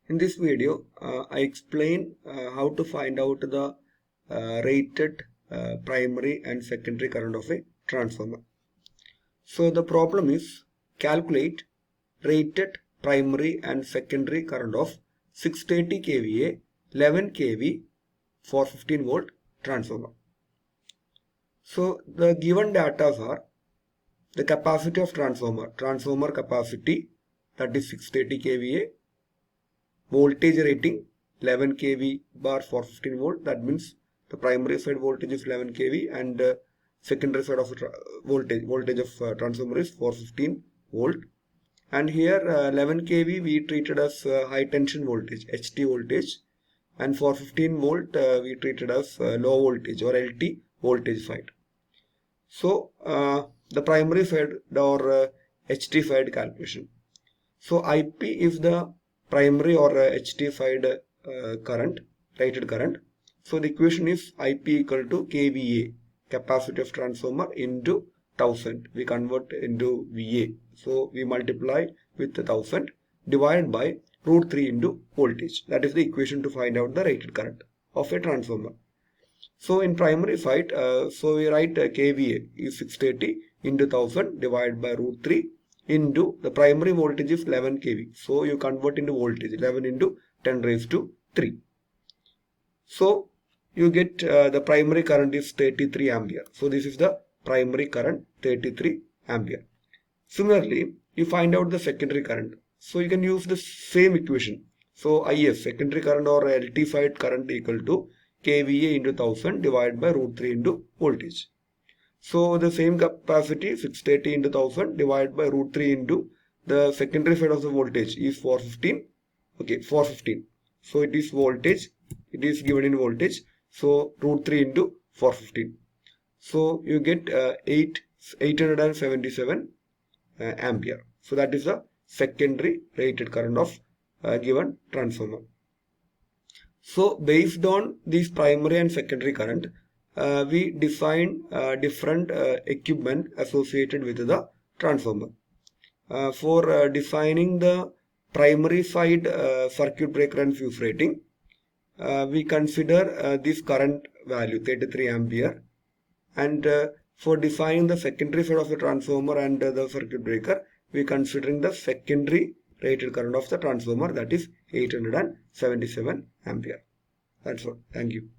In this video, I explain how to find out the rated primary and secondary current of a transformer. So the problem is calculate rated primary and secondary current of 630 kVA, 11 kV, 415 volt transformer. So the given data are the capacity of transformer capacity, that is 630 kVA, voltage rating 11 kV bar for 15 volt. That means the primary side voltage is 11 kV and secondary side of voltage of transformer is 415 volt. And here 11 kV we treated as high tension voltage, HT voltage, and for 15 volt we treated as low voltage or LT voltage side. So the primary side or HT side calculation. So IP is the primary or HT side current, rated current. So the equation is IP equal to kVA, capacity of transformer, into 1000. We convert into VA. So we multiply with 1000 divided by root 3 into voltage. That is the equation to find out the rated current of a transformer. So in primary side, so we write kVA is 630 into 1000 divided by root 3 into the primary voltage is 11 kV. So you convert into voltage, 11 into 10 raised to 3. So you get the primary current is 33 ampere. So this is the primary current, 33 ampere. Similarly, you find out the secondary current. So you can use the same equation. So IS, secondary current or LT side current, equal to kVA into 1000 divided by root 3 into voltage. So the same capacity 630 into 1000 divided by root 3 into the secondary side of the voltage is 415. Okay, 415. So it is voltage. It is given in voltage. So root 3 into 415. So you get 877 ampere. So that is the secondary rated current of given transformer. So based on this primary and secondary current, we define different equipment associated with the transformer. For defining the primary side circuit breaker and fuse rating, we consider this current value 33 ampere, and for defining the secondary side of the transformer and the circuit breaker, we considering the secondary rated current of the transformer, that is 877 ampere. That's all. Thank you.